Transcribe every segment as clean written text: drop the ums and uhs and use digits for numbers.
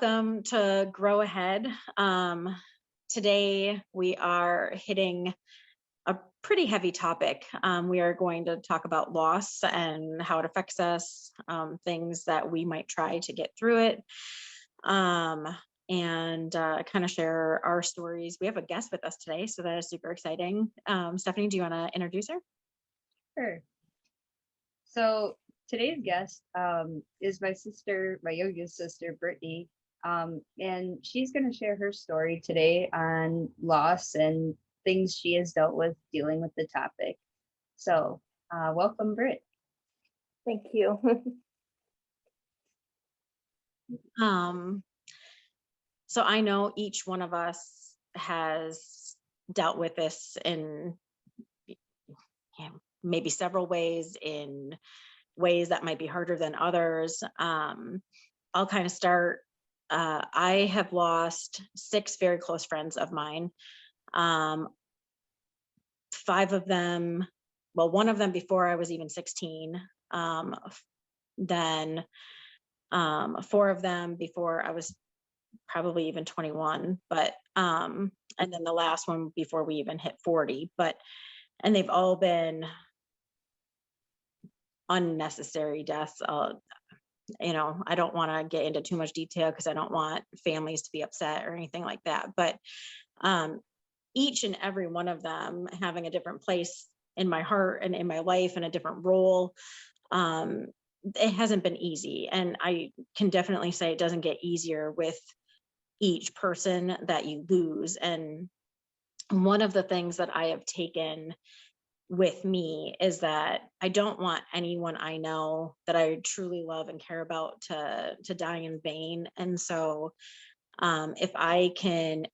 Welcome to Grow Ahead. Today we are hitting a pretty heavy topic. We are going to talk about loss and how it affects us, things that we might try to get through it, um, and kind of share our stories. We have a guest with us today, so that is super exciting. Stephanie, do you want to introduce her? Sure. So today's guest is my sister, my youngest sister, Brittany. And she's going to share her story today on loss and things she has dealt with dealing with the topic. So, welcome, Britt. Thank you. Um, so I know each one of us has dealt with this in maybe several ways, in ways that might be harder than others. I'll kind of start. I have lost 6 very close friends of mine. 5 of them, well, one of them before I was even 16. Then 4 of them before I was probably even 21, but and then the last one before we even hit 40. And they've all been unnecessary deaths. I don't want to get into too much detail because I don't want families to be upset or anything like that. But each and every one of them having a different place in my heart and in my life and a different role. It hasn't been easy. And I can definitely say it doesn't get easier with each person that you lose. And one of the things that I have taken with me is that I don't want anyone I know that I truly love and care about to die in vain. And so if I can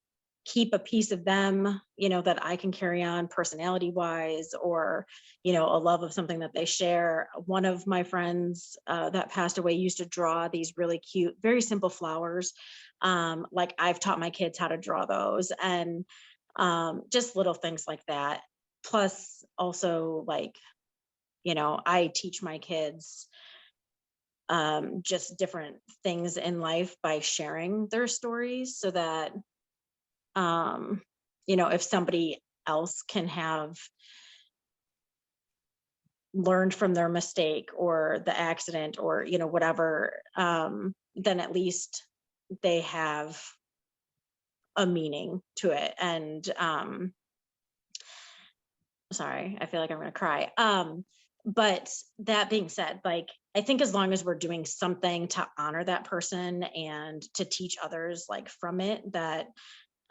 keep a piece of them, that I can carry on personality wise, or, a love of something that they share. One of my friends that passed away used to draw these really cute, very simple flowers. Like I've taught my kids how to draw those, and just little things like that. Plus also I teach my kids just different things in life by sharing their stories, so that if somebody else can have learned from their mistake or the accident or whatever, then at least they have a meaning to it. And sorry, I feel like I'm gonna cry. But that being said, I think as long as we're doing something to honor that person and to teach others from it, that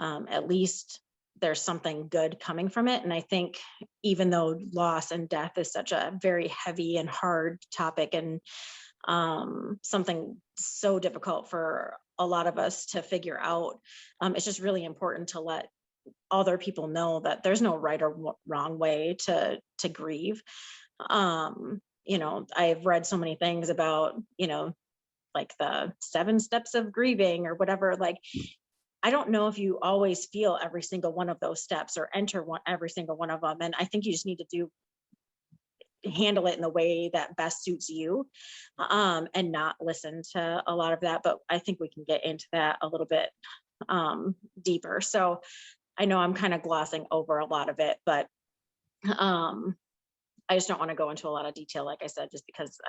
at least there's something good coming from it. And I think even though loss and death is such a very heavy and hard topic, and something so difficult for a lot of us to figure out, it's just really important to let other people know that there's no right or wrong way to grieve. I've read so many things about, the 7 steps of grieving or whatever. I don't know if you always feel every single one of those steps or enter every single one of them. And I think you just need to handle it in the way that best suits you, and not listen to a lot of that. But I think we can get into that a little bit deeper. So I know I'm kind of glossing over a lot of it, but I just don't want to go into a lot of detail, like I said, just because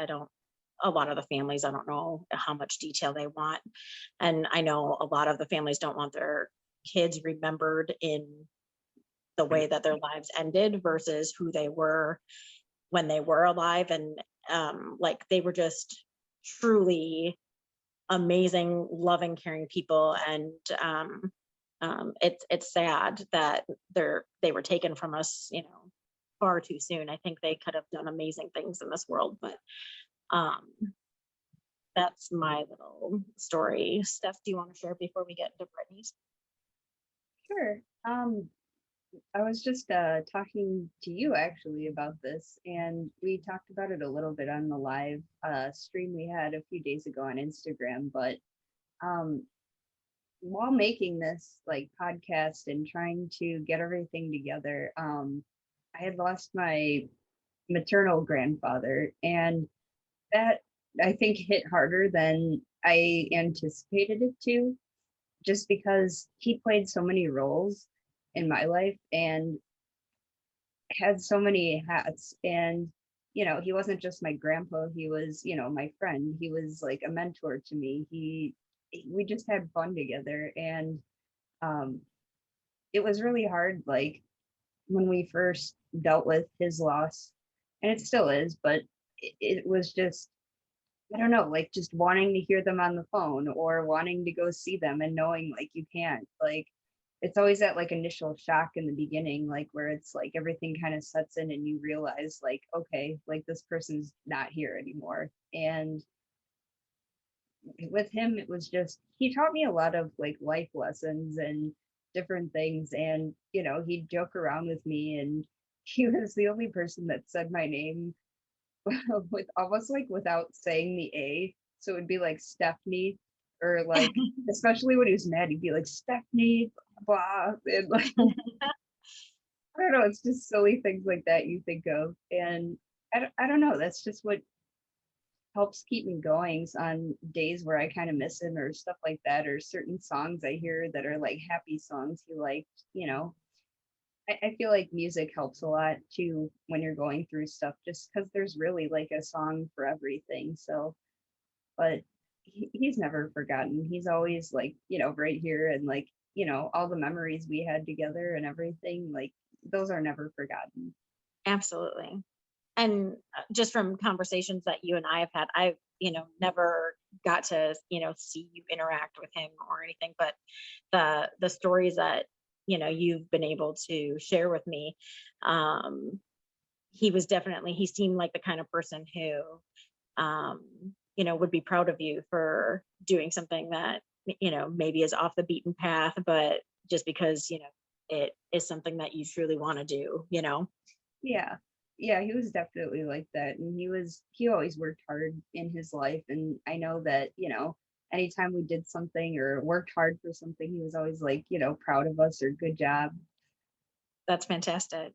a lot of the families, I don't know how much detail they want. And I know a lot of the families don't want their kids remembered in the way that their lives ended versus who they were when they were alive. And they were just truly amazing, loving, caring people. And it's sad that they were taken from us, far too soon. I think they could have done amazing things in this world, but that's my little story. Steph, do you want to share before we get into Brittany's? Sure. I was just talking to you actually about this, and we talked about it a little bit on the live stream we had a few days ago on Instagram. But while making this podcast and trying to get everything together, I had lost my maternal grandfather, and that I think hit harder than I anticipated it to, just because he played so many roles in my life and had so many hats. And he wasn't just my grandpa, he was my friend, he was like a mentor to me. We just had fun together. And um it was really hard, like when we first dealt with his loss, and it still is, but it was just, I don't know, like just wanting to hear them on the phone or wanting to go see them and knowing like you can't, like it's always that like initial shock in the beginning, like where it's like everything kind of sets in and you realize like, okay, like this person's not here anymore. And with him, it was just, he taught me a lot of like life lessons and different things. And, he'd joke around with me, and he was the only person that said my name with almost like without saying the A. So it would be like Stephanie, or like, especially when he was mad, he'd be like Stephanie, blah. And like, I don't know, it's just silly things like that you think of. And I don't know, that's just what helps keep me going on days where I kind of miss him or stuff like that, or certain songs I hear that are like happy songs he liked, I feel like music helps a lot too when you're going through stuff, just because there's really like a song for everything. So, but he's never forgotten. He's always like, right here, and like, all the memories we had together and everything, like those are never forgotten. Absolutely. And just from conversations that you and I have had, I, never got to, see you interact with him or anything, but the stories that, you've been able to share with me, he seemed like the kind of person who, would be proud of you for doing something that, maybe is off the beaten path, but just because, it is something that you truly want to do. Yeah. Yeah, he was definitely like that. And he always worked hard in his life. And I know that, anytime we did something or worked hard for something, he was always like, proud of us or good job. That's fantastic.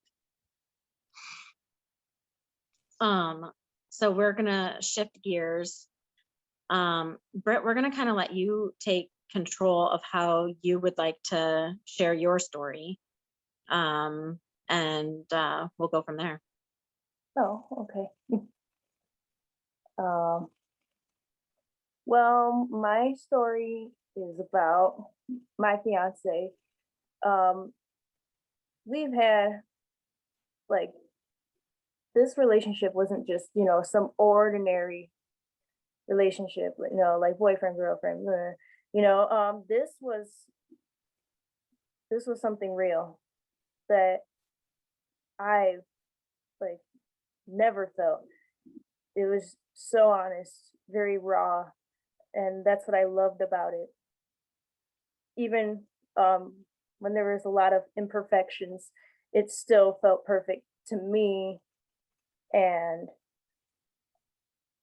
So we're gonna shift gears. Britt, we're gonna kind of let you take control of how you would like to share your story. And we'll go from there. Oh, okay. Um, well, my story is about my fiance. Um, we've had like this relationship wasn't just, some ordinary relationship, like boyfriend, girlfriend. This was something real that I like never felt. It was so honest, very raw, and that's what I loved about it. Even when there was a lot of imperfections, it still felt perfect to me. And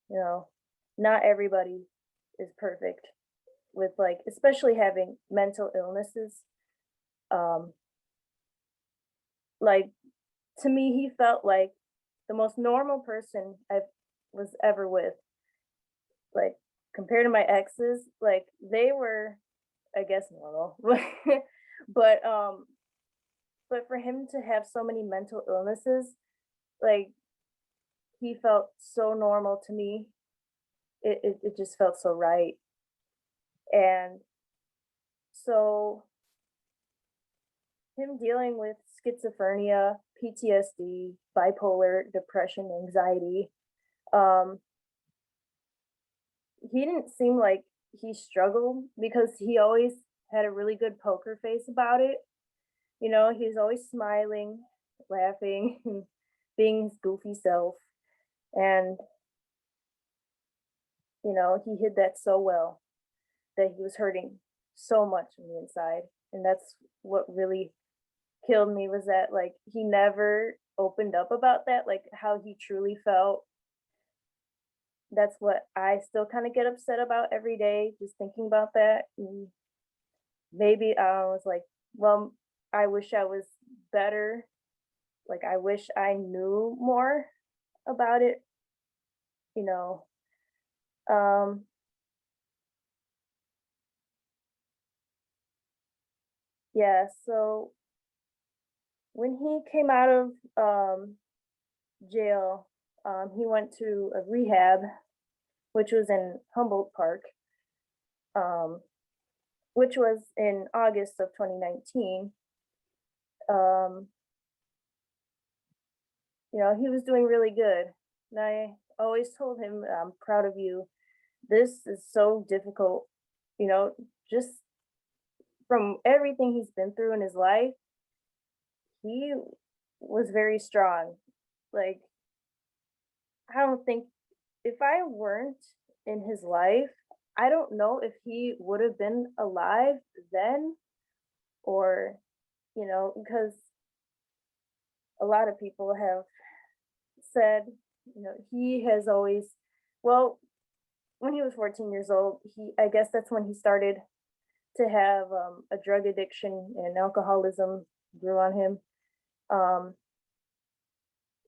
you know, not everybody is perfect with like, especially having mental illnesses. Um, like to me, he felt like the most normal person I was ever with. Like compared to my exes, like they were, I guess, normal. but but for him to have so many mental illnesses, like he felt so normal to me. It just felt so right. And so him dealing with schizophrenia, PTSD, bipolar, depression, anxiety, um, he didn't seem like he struggled because he always had a really good poker face about it. He's always smiling, laughing, being his goofy self. And, he hid that so well that he was hurting so much on the inside. And that's what really killed me, was that like he never opened up about that, like how he truly felt. That's what I still kind of get upset about every day, just thinking about that. And maybe I was like, well, I wish I was better. Like I wish I knew more about it, you know. Um yeah, so when he came out of jail, he went to a rehab, which was in Humboldt Park, um, which was in August of 2019. Um, he was doing really good. And I always told him, I'm proud of you. This is so difficult, you know, just from everything he's been through in his life, he was very strong. Like, I don't think if I weren't in his life, I don't know if he would have been alive then or, because a lot of people have said, he has always, well, when he was 14 years old, I guess that's when he started to have a drug addiction and alcoholism grew on him. Um,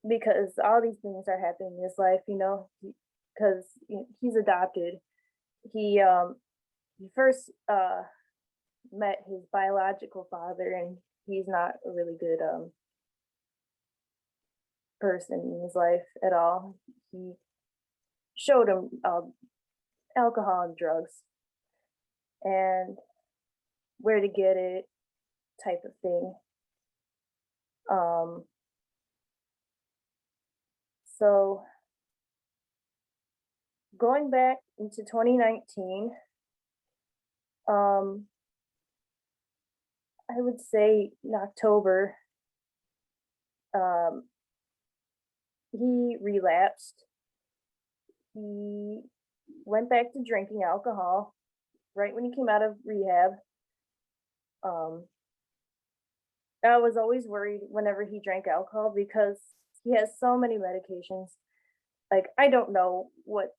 because all these things are happening in his life, because he's adopted. He first met his biological father, and he's not a really good person in his life at all. He showed him alcohol and drugs and where to get it, type of thing. Um, so going back into 2019, I would say in October, um, he relapsed. He went back to drinking alcohol right when he came out of rehab. Um, I was always worried whenever he drank alcohol because he has so many medications. Like, I don't know what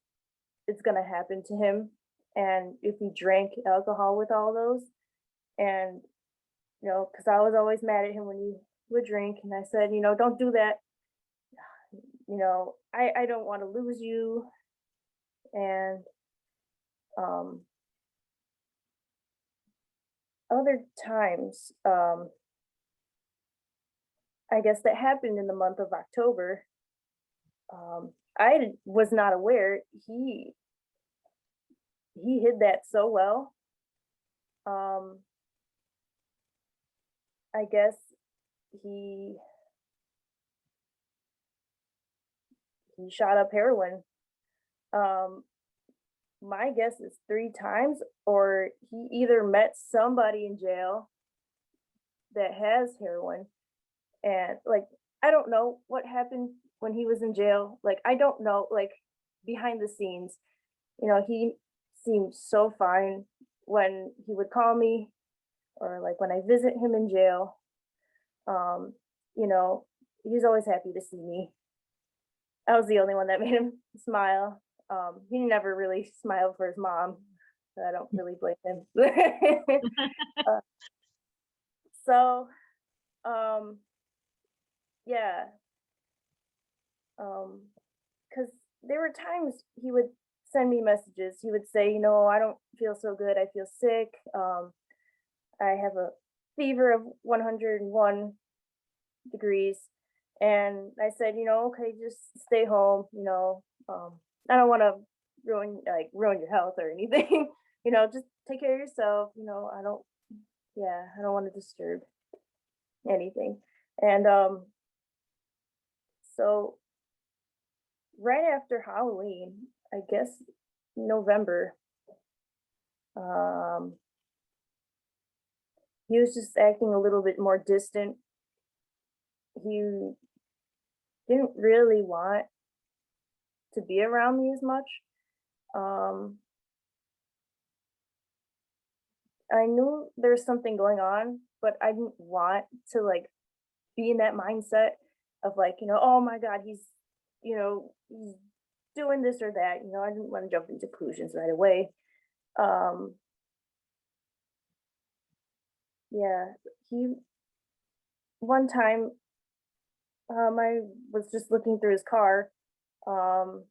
is going to happen to him. And if he drank alcohol with all those, and, because I was always mad at him when he would drink. And I said, don't do that. I don't want to lose you. And other times, I guess that happened in the month of October. I was not aware he hid that so well. I guess he shot up heroin. Um, my guess is 3 times, or he either met somebody in jail that has heroin, and like, I don't know what happened when he was in jail. Like, I don't know, like, behind the scenes, he seemed so fine when he would call me, or like when I visit him in jail. Um, he's always happy to see me. I was the only one that made him smile. He never really smiled for his mom, so I don't really blame him. uh, so, yeah, because there were times he would send me messages. He would say, I don't feel so good. I feel sick. I have a fever of 101 degrees. And I said, okay, just stay home. I don't want to ruin your health or anything. Just take care of yourself. I don't want to disturb anything. And so right after Halloween, I guess November, he was just acting a little bit more distant. He didn't really want to be around me as much. I knew there was something going on, but I didn't want to like be in that mindset of like, oh my God, he's doing this or that. I didn't want to jump into conclusions right away. Um, yeah, he one time, I was just looking through his car, because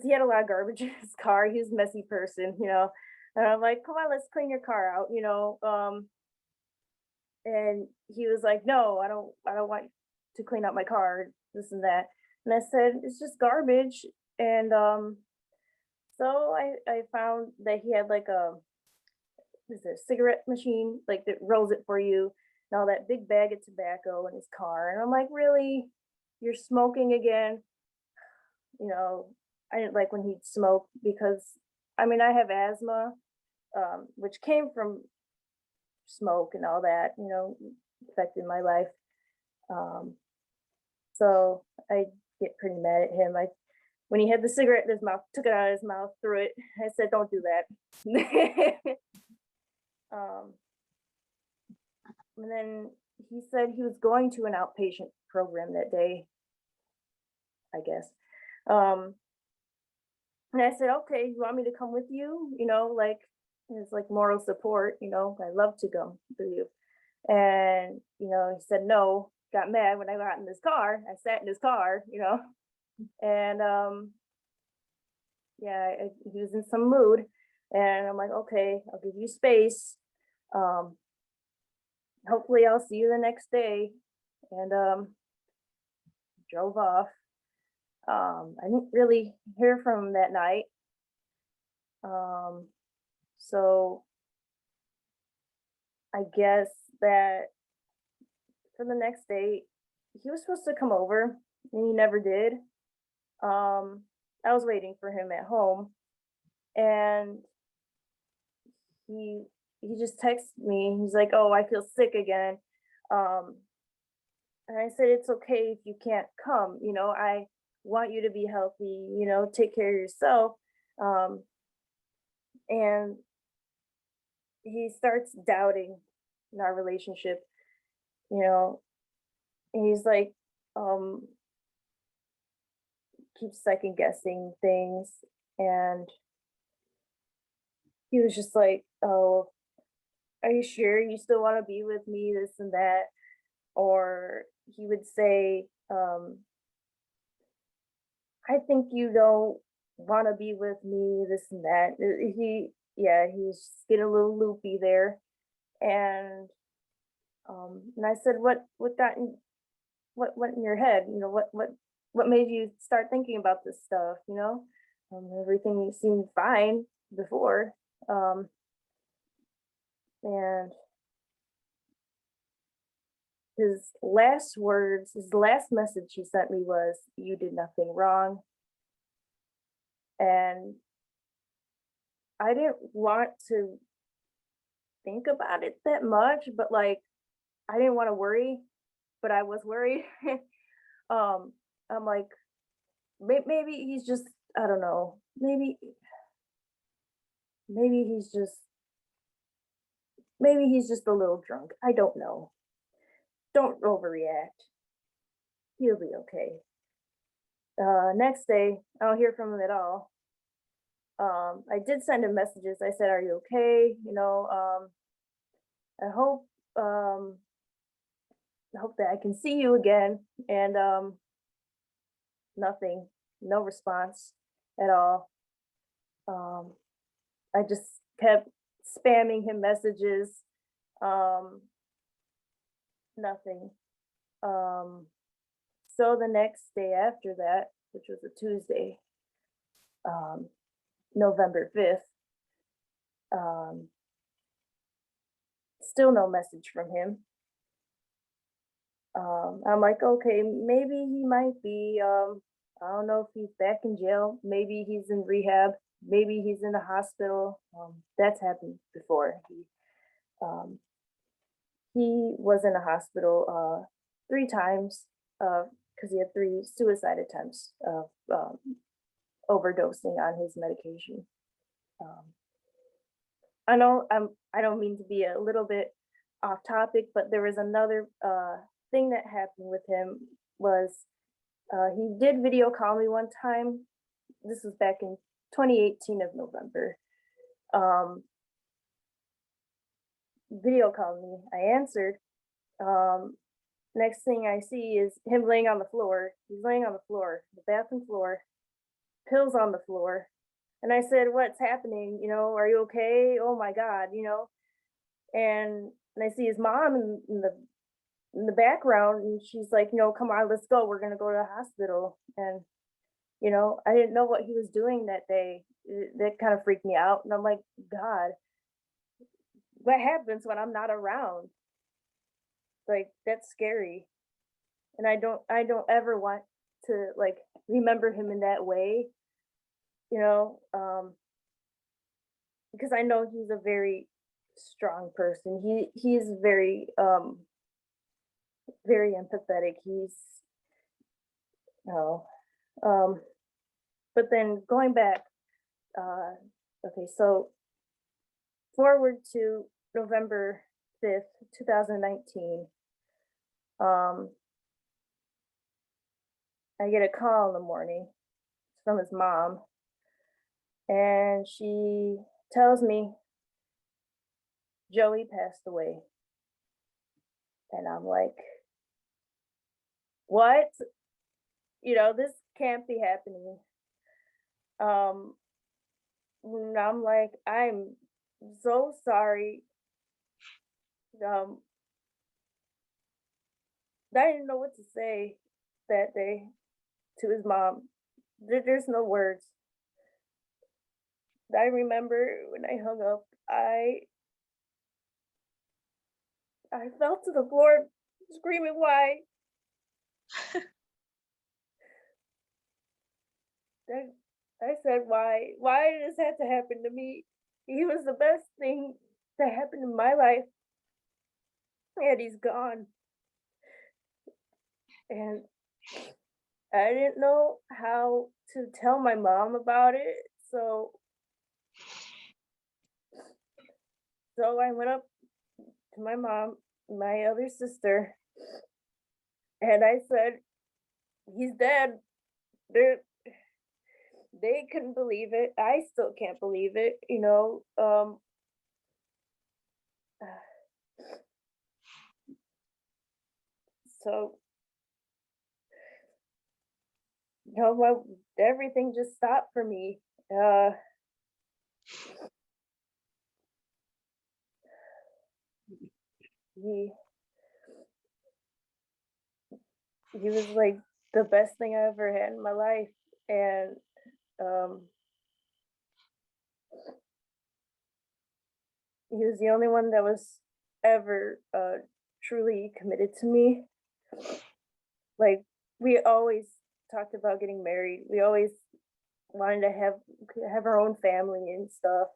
he had a lot of garbage in his car. He was a messy person, and I'm like, come on, let's clean your car out. And he was like, no, I don't want to clean up my car, this and that. And I said, it's just garbage. And so I found that he had like a, is it a cigarette machine, like that rolls it for you, and all that big bag of tobacco in his car. And I'm like, really? You're smoking again? You know, I didn't like when he'd smoke because, I mean, I have asthma, which came from smoke and all that, you know, affected my life. Um, so I get pretty mad at him. When he had the cigarette in his mouth, took it out of his mouth, threw it. I said, "Don't do that." um, and then he said he was going to an outpatient program that day, I guess. Um, and I said, "Okay, you want me to come with you? You know, like it's like moral support. You know, I love to go with you." And you know, he said no. Got mad when I got in his car. I sat in his car, you know, and yeah, he was in some mood, and I'm like, okay, I'll give you space. Um, hopefully, I'll see you the next day. And drove off. I didn't really hear from him that night. So I guess that for the next day, he was supposed to come over, and he never did. I was waiting for him at home, and he he just texted me. He's like, "Oh, I feel sick again." Um, and I said, "It's okay if you can't come. You know, I want you to be healthy. You know, take care of yourself." Um, and he starts doubting in our relationship. You know, he's like, um, keeps second guessing things, and he was just like, "Oh, are you sure you still want to be with me, this and that?" Or he would say, "I think you don't want to be with me, this and that." Yeah, he was just getting a little loopy there. And I said, what got in, what went in your head? You know, what made you start thinking about this stuff? You know, everything seemed fine before. Um, and his last words, his last message he sent me was, "You did nothing wrong." And I didn't want to think about it that much, but like I didn't want to worry, but I was worried. um, I'm like, maybe he's just, I don't know, maybe he's just, maybe he's just a little drunk. I don't know. Don't overreact. He'll be okay. Next day, I don't hear from him at all. I did send him messages. I said, "Are you okay? You know, I hope, um, I hope that I can see you again." And nothing, no response at all. Um, I just kept spamming him messages. Um, nothing. Um, so the next day after that, which was a Tuesday, um, November 5th, um, still no message from him. I'm like, okay, maybe he might be, I don't know if he's back in jail. Maybe he's in rehab. Maybe he's in the hospital. That's happened before. He was in a hospital 3 times because he had 3 suicide attempts of overdosing on his medication. Um, I know I don't mean to be a little bit off topic, but there was another thing that happened with him was he did video call me one time. This was back in 2018 of November. Video called me. I answered. Um, next thing I see is him laying on the floor. He's laying on the floor, the bathroom floor, pills on the floor. And I said, "What's happening? You know, are you okay? Oh my God, you know." And and I see his mom in the background, and she's like, come on, let's go. We're gonna go to the hospital. And I didn't know what he was doing that day. That kind of freaked me out. And I'm like, God, what happens when I'm not around? Like, that's scary. And I don't ever want to like remember him in that way, you know, um, because I know he's a very strong person. He's very empathetic. He's no. But then going back, okay, so forward to November 5th, 2019, um, I get a call in the morning from his mom, and she tells me Joey passed away. And I'm like, what? This can't be happening. And I'm like, I'm so sorry. Um, I didn't know what to say that day to his mom. There's no words. I remember when I hung up, I fell to the floor screaming, why? I said, why? Why did this have to happen to me? He was the best thing that happened in my life, and he's gone. And I didn't know how to tell my mom about it, so I went up to my mom, my other sister, and I said, he's dead. They're, they couldn't believe it. I still can't believe it. So, everything just stopped for me. He he was like the best thing I ever had in my life, and um, he was the only one that was ever truly committed to me. Like, we always talked about getting married. We always wanted to have our own family and stuff.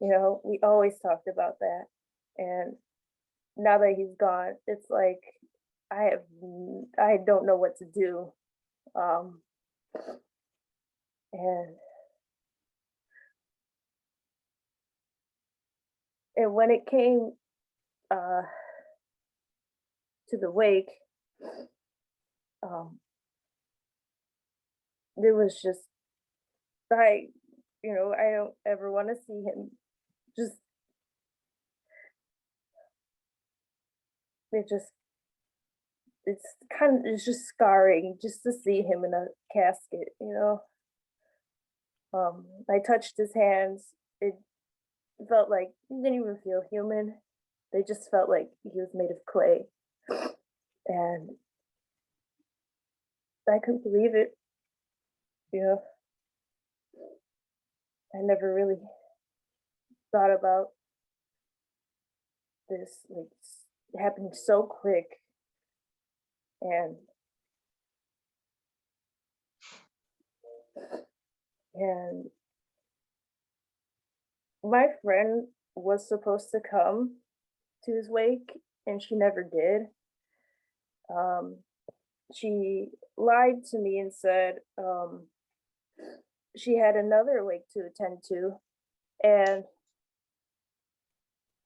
We always talked about that. And now that he's gone, it's like I don't know what to do. Um, and and when it came uh to the wake, um, it was just I don't ever want to see him. Just it just it's just scarring just to see him in a casket. I touched his hands. It felt like he didn't even feel human. They just felt like he was made of clay. And I couldn't believe it. You know, I never really thought about this like happening so quick. And and my friend was supposed to come to his wake, and she never did. Um, she lied to me and said she had another wake to attend to, and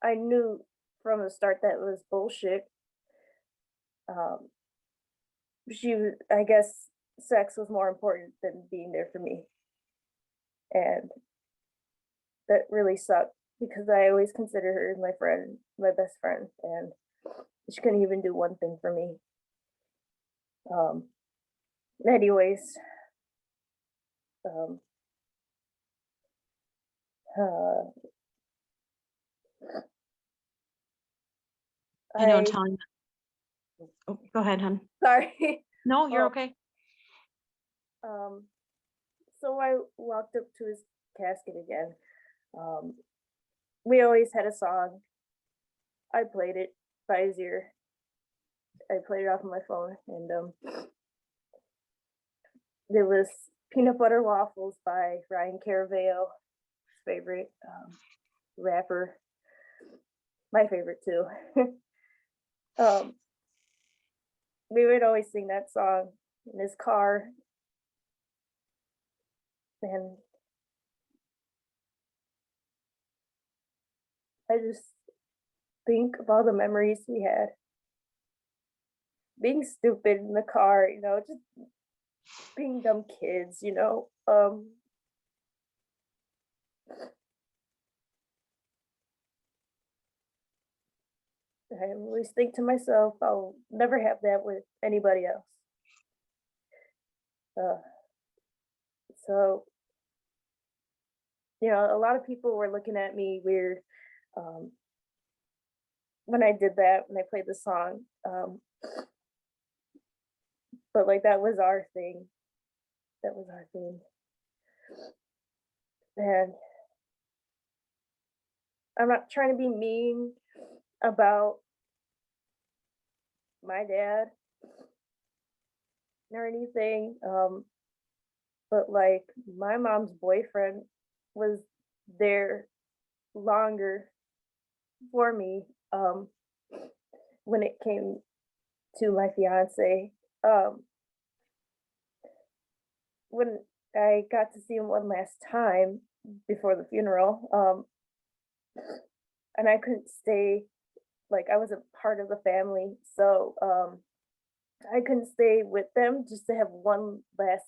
I knew from the start that was bullshit. Um, I guess sex was more important than being there for me. And that really sucked because I always consider her my friend, my best friend, and she couldn't even do one thing for me. Um, anyways, um, uh, I know, I telling, oh, go ahead, hon. sorry. No, you're Oh, okay. um, so I walked up to his casket again. Um, we always had a song. I played it by his ear. I played it off of my phone, and there was Peanut Butter Waffles by Ryan Caraveo, his favorite rapper. My favorite too. um, we would always sing that song in his car, and I just think of all the memories we had. Being stupid in the car, just being dumb kids. I always think to myself, I'll never have that with anybody else. Uh, so, a lot of people were looking at me weird um, when I did that, when I played the song. But like, that was our thing. That was our thing. And I'm not trying to be mean about my dad or anything. But like, my mom's boyfriend was there longer for me when it came to my fiance. When I got to see him one last time before the funeral, and I couldn't stay, like, I wasn't part of the family, so I couldn't stay with them just to have one last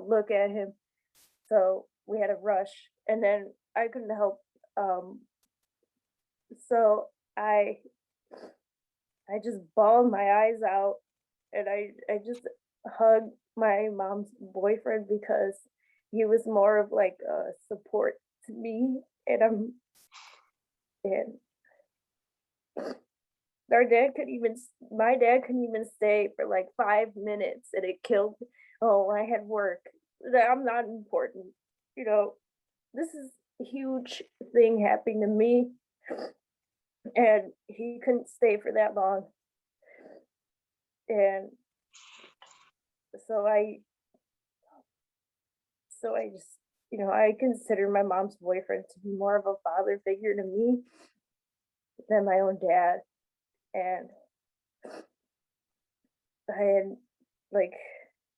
look at him. So we had a rush, and then I couldn't help. Um, so I just bawled my eyes out, and I just hugged my mom's boyfriend because he was more of like a support to me, and my dad couldn't even stay for like 5 minutes, and it killed. Oh, I had work. That I'm not important. You know, this is a huge thing happening to me, and he couldn't stay for that long. And so I just, I consider my mom's boyfriend to be more of a father figure to me than my own dad. And I had, like,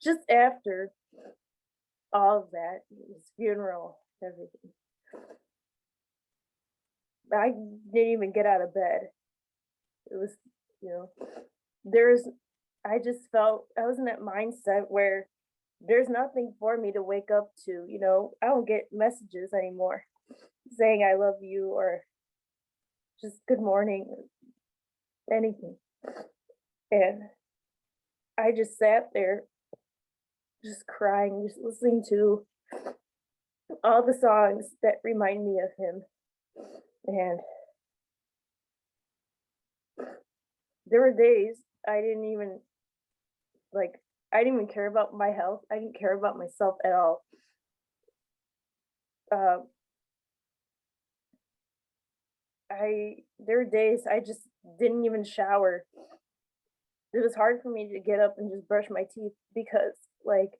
just after all of that, his funeral, everything, I didn't even get out of bed. It was, you know, there's, I just felt I was in that mindset where there's nothing for me to wake up to. I don't get messages anymore saying I love you or just good morning, anything. And I just sat there just crying, just listening to all the songs that remind me of him. And there were days I didn't even like I didn't even care about my health. I didn't care about myself at all. Uh, there were days I just didn't even shower. It was hard for me to get up and just brush my teeth because, like,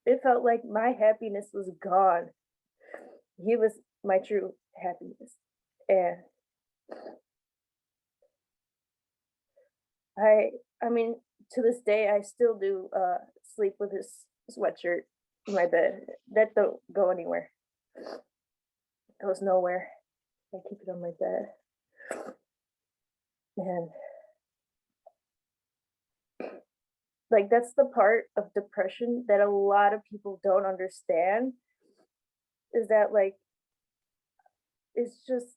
it felt like my happiness was gone. He was my true happiness. And I mean, to this day I still do sleep with his sweatshirt in my bed. That don't go anywhere. It goes nowhere. I keep it on my bed. And like, that's the part of depression that a lot of people don't understand, is that, like, it's just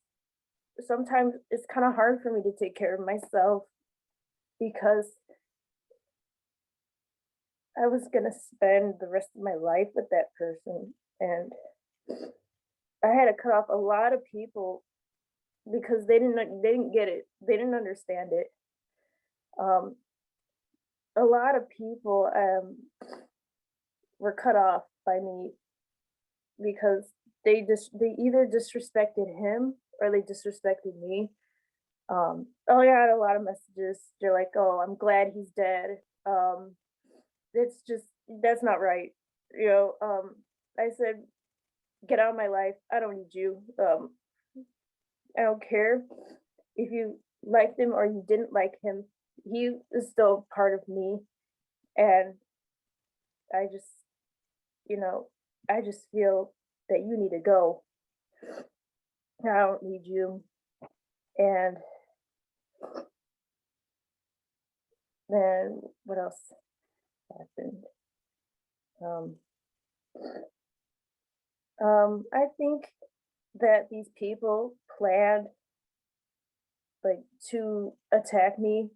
sometimes it's kind of hard for me to take care of myself because I was gonna spend the rest of my life with that person, and I had to cut off a lot of people because they didn't get it. They didn't understand it. A lot of people were cut off by me because they either disrespected him or they disrespected me. Oh, I got a lot of messages. They're like, "Oh, I'm glad he's dead." It's just that's not right. I said, "Get out of my life. I don't need you. I don't care if you liked him or you didn't like him. He is still part of me, and I just, I just feel that you need to go. I don't need you." And then what else happened? I think that these people planned like to attack me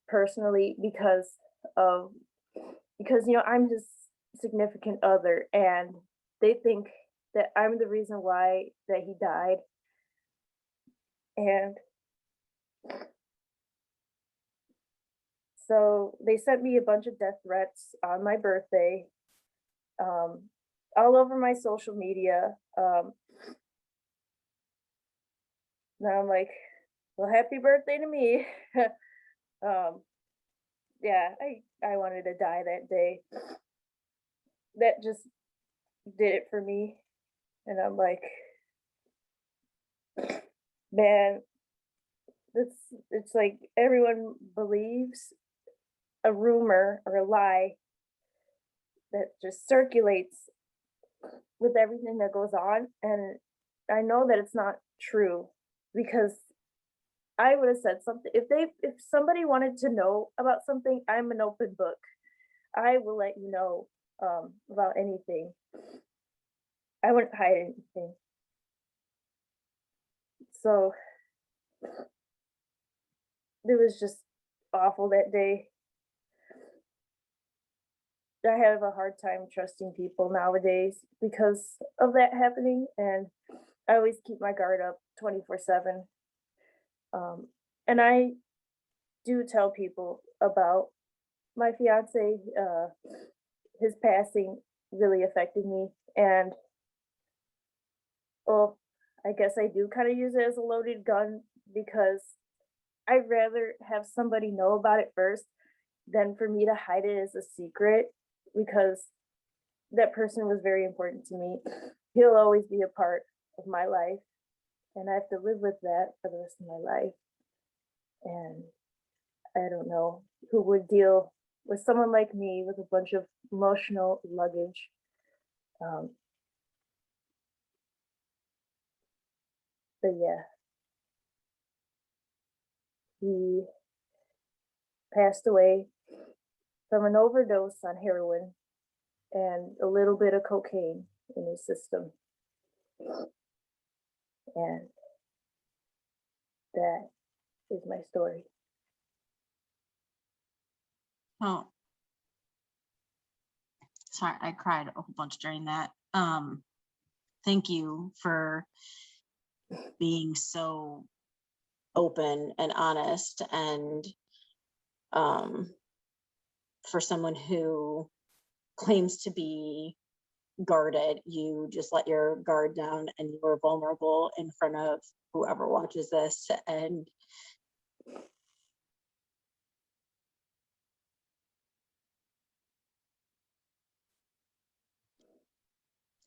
personally of because I'm his significant other, and they think that I'm the reason why that he died. And so they sent me a bunch of death threats on my birthday, all over my social media. Now I'm like, well, happy birthday to me. Yeah, I wanted to die that day. That just did it for me. And I'm like, man, it's like everyone believes a rumor or a lie that just circulates with everything that goes on. And I know that it's not true, because I would have said something. If somebody wanted to know about something, I'm an open book. I will let you know about anything. I wouldn't hide anything. So it was just awful that day. I have a hard time trusting people nowadays because of that happening, and I always keep my guard up 24/7. And I do tell people about my fiance. His passing really affected me, and well, I guess I do kind of use it as a loaded gun, because I'd rather have somebody know about it first than for me to hide it as a secret, because that person was very important to me. He'll always be a part of my life, and I have to live with that for the rest of my life. And I don't know who would deal with someone like me with a bunch of emotional luggage. But yeah, he passed away from an overdose on heroin and a little bit of cocaine in his system. And that is my story. Oh, sorry, I cried a whole bunch during that. Thank you for being so open and honest, and for someone who claims to be guarded, you just let your guard down and you were vulnerable in front of whoever watches this. And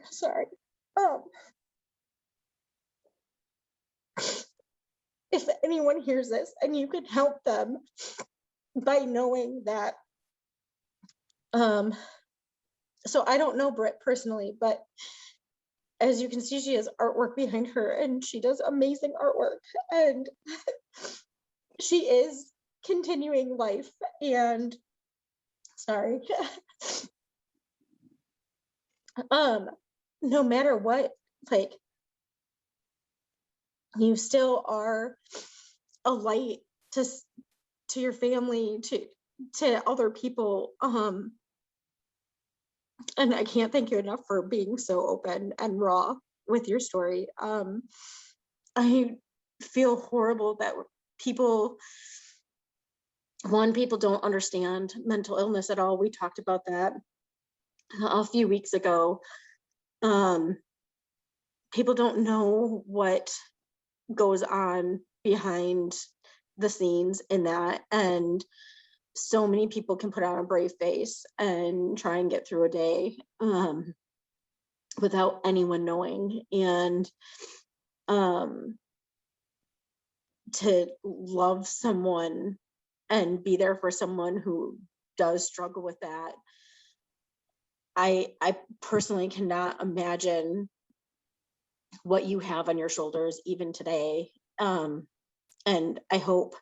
sorry, if anyone hears this and you can help them by knowing that, so I don't know Britt personally, but as you can see, she has artwork behind her and she does amazing artwork, and she is continuing life. And sorry, no matter what, like, you still are a light to your family, to other people. And I can't thank you enough for being so open and raw with your story. I feel horrible that people don't understand mental illness at all. We talked about that a few weeks ago. People don't know what goes on behind the scenes in that, and so many people can put on a brave face and try and get through a day without anyone knowing. And to love someone and be there for someone who does struggle with that, I personally cannot imagine what you have on your shoulders even today. And I hope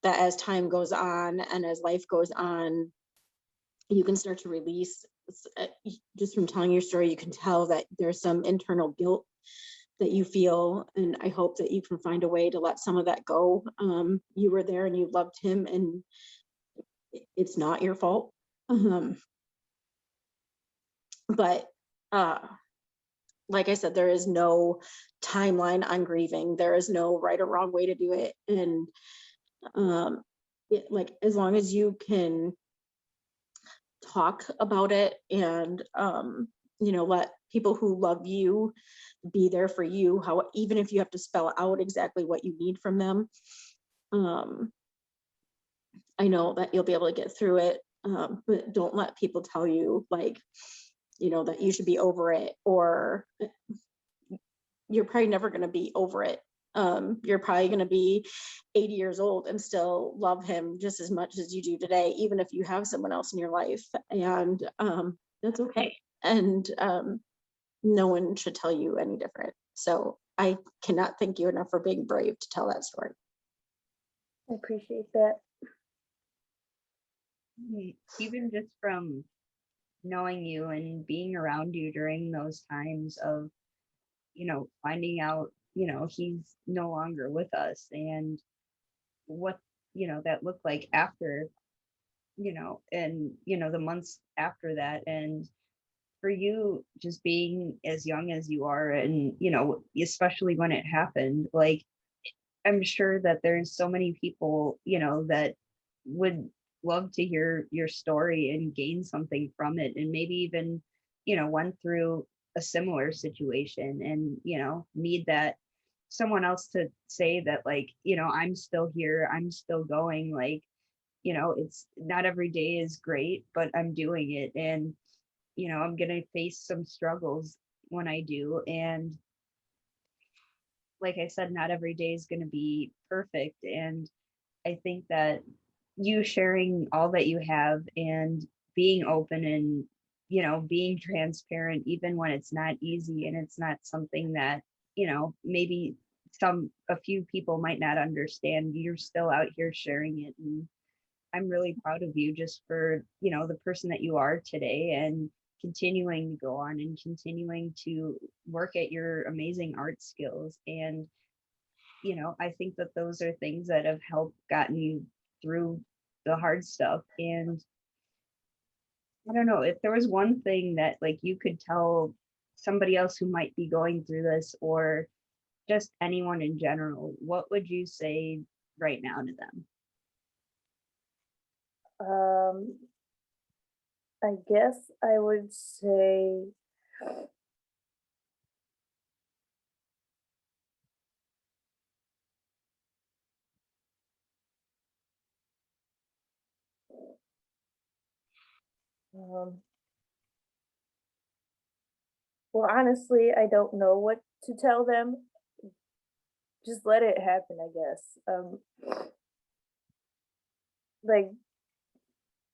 that as time goes on and as life goes on, you can start to release. Just from telling your story, you can tell that there's some internal guilt that you feel, and I hope that you can find a way to let some of that go. You were there and you loved him, and it's not your fault. But like I said, there is no timeline on grieving. There is no right or wrong way to do it. And like, as long as you can talk about it and, let people who love you be there for you, even if you have to spell out exactly what you need from them, I know that you'll be able to get through it. But don't let people tell you, like, that you should be over it, or you're probably never going to be over it. You're probably going to be 80 years old and still love him just as much as you do today, even if you have someone else in your life. And that's okay. And no one should tell you any different. So I cannot thank you enough for being brave to tell that story. I appreciate that. Even just from knowing you and being around you during those times of, finding out, he's no longer with us, and what, that looked like after, and, the months after that. And for you just being as young as you are, and, especially when it happened, like, I'm sure that there's so many people, that would love to hear your story and gain something from it, and maybe even, went through a similar situation, and, need that someone else to say that, like, I'm still here, I'm still going, like, it's not every day is great, but I'm doing it. And, I'm gonna face some struggles when I do. And like I said, not every day is going to be perfect. And I think that you sharing all that you have and being open and, being transparent, even when it's not easy and it's not something that, maybe a few people might not understand, you're still out here sharing it. And I'm really proud of you just for, the person that you are today, and continuing to go on and continuing to work at your amazing art skills. And, I think that those are things that have helped gotten you through the hard stuff. And I don't know, if there was one thing that, like, you could tell somebody else who might be going through this, or just anyone in general, what would you say right now to them? I guess I would say well, honestly, I don't know what to tell them. Just let it happen, I guess. Like,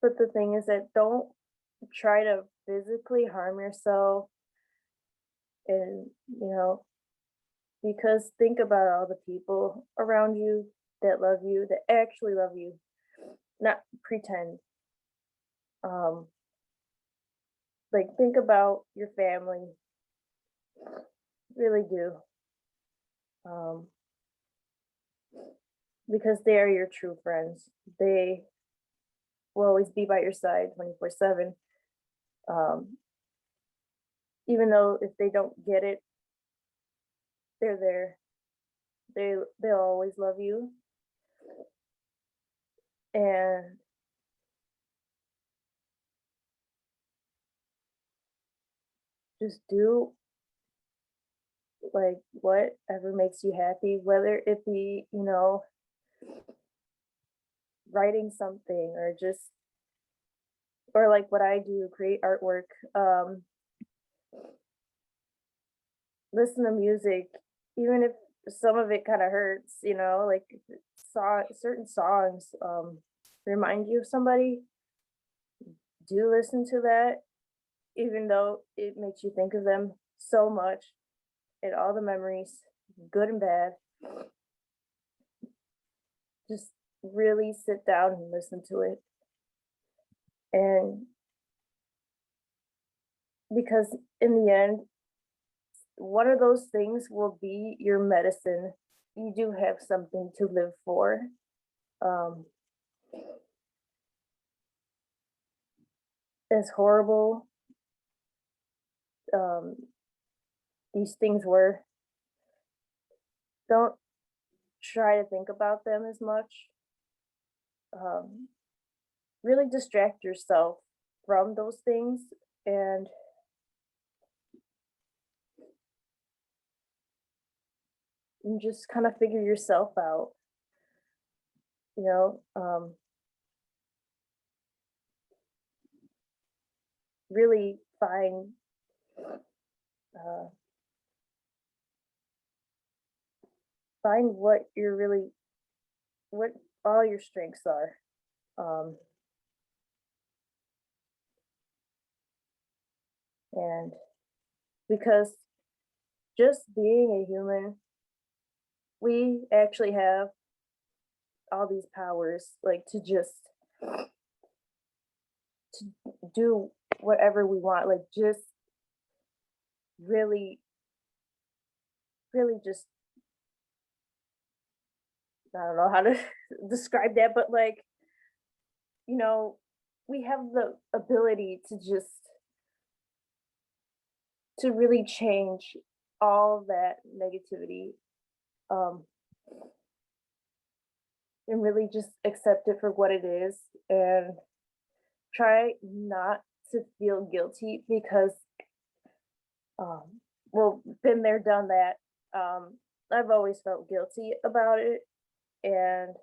but the thing is that don't try to physically harm yourself, and, because think about all the people around you that love you, that actually love you, not pretend. Um, like, think about your family, really do. Um, because they are your true friends. They will always be by your side 24/7. Um, even though if they don't get it, they're there they'll always love you. And just do like whatever makes you happy, whether it be, writing something or just or like what I do, create artwork, listen to music, even if some of it kind of hurts, like certain songs remind you of somebody, do listen to that, even though it makes you think of them so much and all the memories, good and bad. Just really sit down and listen to it. And because in the end, one of those things will be your medicine. You do have something to live for. As horrible these things were, don't try to think about them as much. Really distract yourself from those things and just kind of figure yourself out, you know, really uh, find what all your strengths are. And because just being a human, we actually have all these powers, like to do whatever we want, like just really, really just, I don't know how to describe that, but like, we have the ability to really change all that negativity, um, and really just accept it for what it is and try not to feel guilty because, well, been there, done that. I've always felt guilty about it, and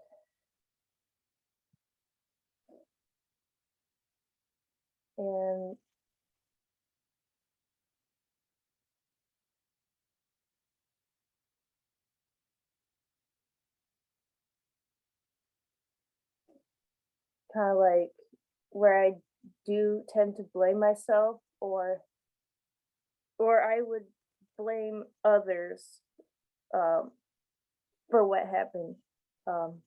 and kind of like where I do tend to blame myself, or I would blame others, um, for what happened. Um,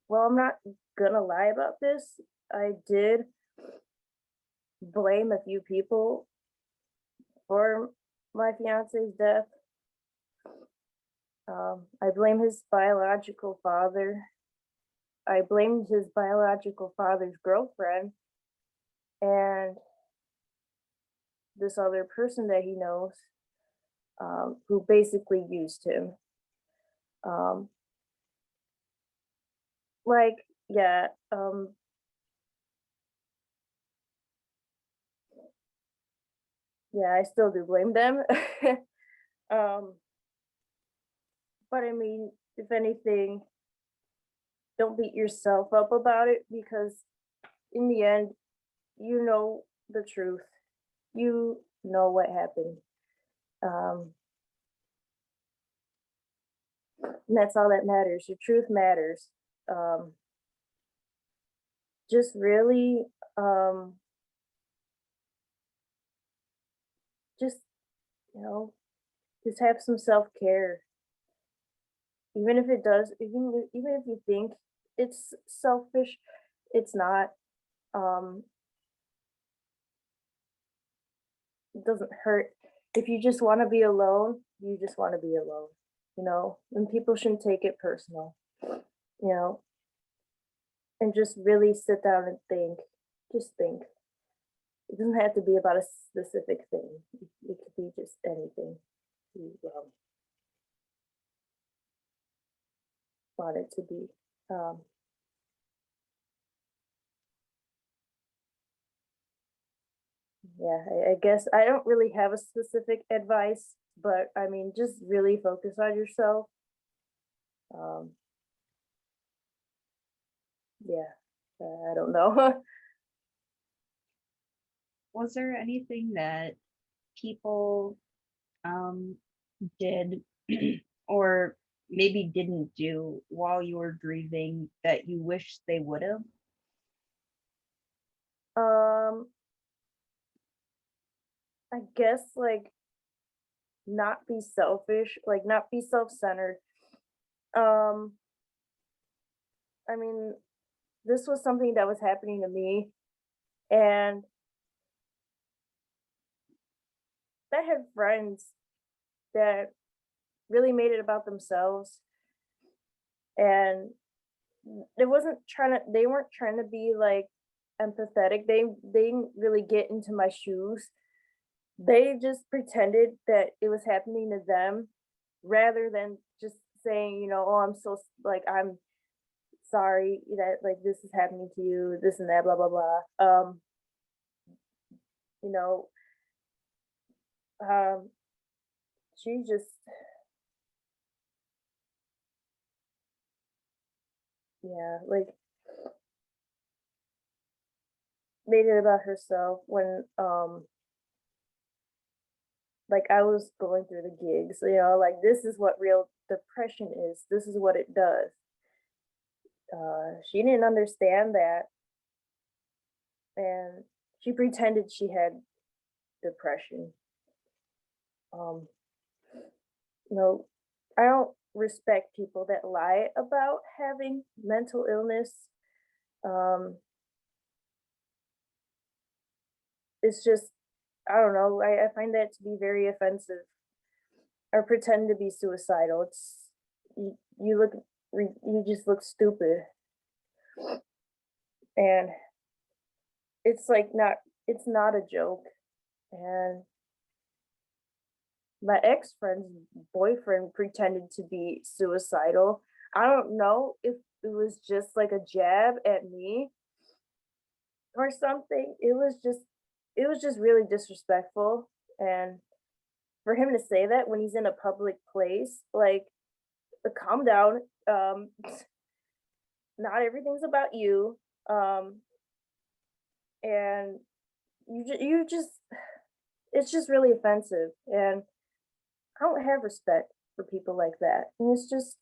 well, I'm not gonna lie about this. I did blame a few people for my fiance's death. I blame his biological father. I blamed his biological father's girlfriend and this other person that he knows, who basically used him. Um, like, yeah, yeah, I still do blame them. um, but I mean, if anything, don't beat yourself up about it because in the end, you know the truth. You know what happened. Um, and that's all that matters. Your truth matters. Um, just really, um, just, you know, just have some self-care. Even if it does, even if you think it's selfish, it's not. Um, it doesn't hurt. If you just want to be alone, you just want to be alone, and people shouldn't take it personal, you know, and just really sit down and think. Just think. It doesn't have to be about a specific thing. It could be just anything. You, want it to be. Yeah, I guess I don't really have a specific advice, but I mean, just really focus on yourself. Um, yeah, I don't know. Was there anything that people did or maybe didn't do while you were grieving that you wish they would have? um, I guess like not be selfish, like not be self-centered. Um, I mean, this was something that was happening to me, and I had friends that really made it about themselves, and they weren't trying to be like empathetic. They didn't really get into my shoes. They just pretended that it was happening to them rather than just saying, oh, I'm sorry that like this is happening to you, this and that, blah blah blah. You know, um, she just, yeah, like made it about herself when like I was going through the gigs, like this is what real depression is. This is what it does. She didn't understand that, and she pretended she had depression. Um, no, I don't respect people that lie about having mental illness. Um, it's just, I don't know. I find that to be very offensive. Or pretend to be suicidal. You look you just look stupid, and it's like not it's not a joke. And my ex friend's boyfriend pretended to be suicidal. I don't know if it was just like a jab at me or something. It was just really disrespectful, and for him to say that when he's in a public place, like calm down. Not everything's about you. Um, and you just it's just really offensive, and I don't have respect for people like that. And it's just,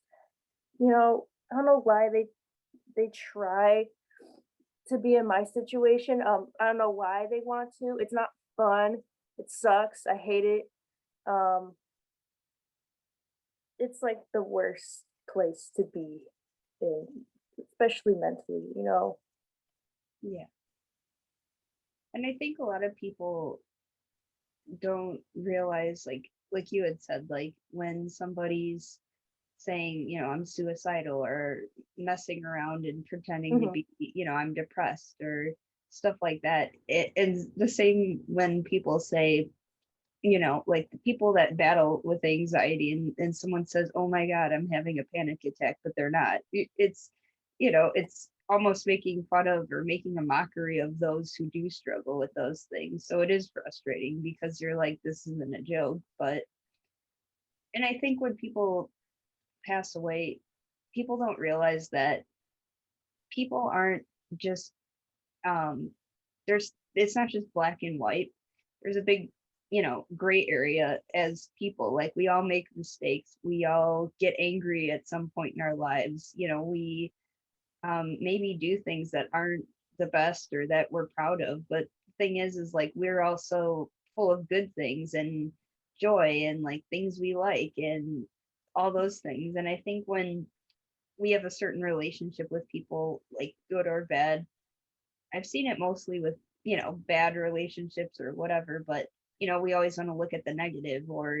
I don't know why they try to be in my situation. I don't know why they want to. It's not fun. It sucks. I hate it. Um, it's like the worst place to be in, especially mentally. Yeah. And I think a lot of people don't realize, like you had said, like when somebody's saying, I'm suicidal or messing around and pretending to Hmm. be, I'm depressed or stuff like that. And the same when people say, like the people that battle with anxiety, and someone says, oh my God, I'm having a panic attack, but they're not. It's almost making fun of or making a mockery of those who do struggle with those things. So it is frustrating because you're like, this isn't a joke. And I think when people pass away, people don't realize that people aren't just um it's not just black and white. There's a big, gray area as people. Like we all make mistakes. We all get angry at some point in our lives. We maybe do things that aren't the best or that we're proud of. But the thing is like we're also full of good things and joy and like things we like and all those things. And I think when we have a certain relationship with people, like good or bad, I've seen it mostly with, bad relationships or whatever, but we always want to look at the negative or,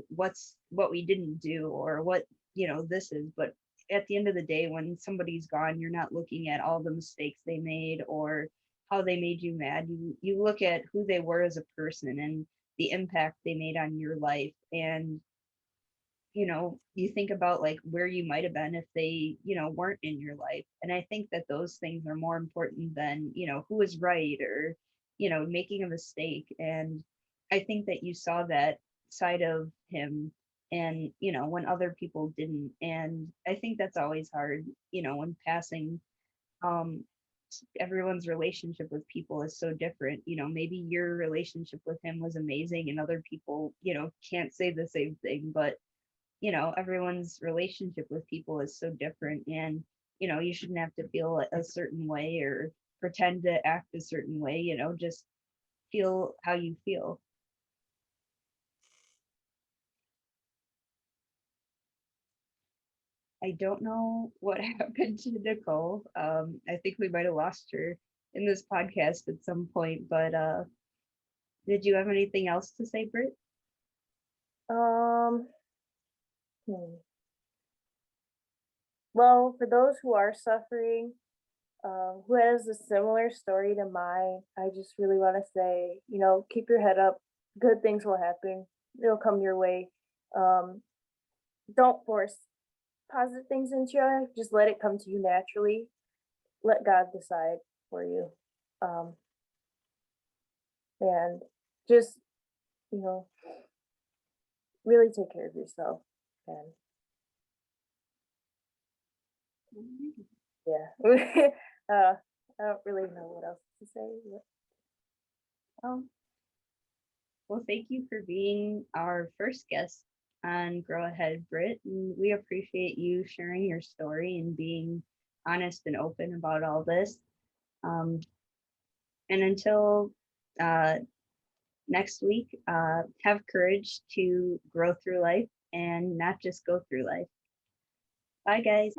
what we didn't do or what, this is. But at the end of the day, when somebody's gone, you're not looking at all the mistakes they made or how they made you mad. You look at who they were as a person and the impact they made on your life. And you think about like where you might have been if they, weren't in your life. And I think that those things are more important than, who is right or, making a mistake. And I think that you saw that side of him and, when other people didn't. And I think that's always hard, when passing, um, everyone's relationship with people is so different. Maybe your relationship with him was amazing and other people, can't say the same thing, but everyone's relationship with people is so different. And you shouldn't have to feel a certain way or pretend to act a certain way. Just feel how you feel. I don't know what happened to Nicole. I think we might have lost her in this podcast at some point, but did you have anything else to say, Britt? Um, hmm. Well, for those who are suffering, who has a similar story to mine, I just really want to say, keep your head up. Good things will happen. They'll come your way. Um, don't force positive things into your life. Just let it come to you naturally. Let God decide for you. Um, and just, you know, really take care of yourself. And yeah, I don't really know what else to say. Um, well, thank you for being our first guest on Grow Ahead, Britt. And we appreciate you sharing your story and being honest and open about all this. Um, and until uh, next week, have courage to grow through life and not just go through life. Bye, guys.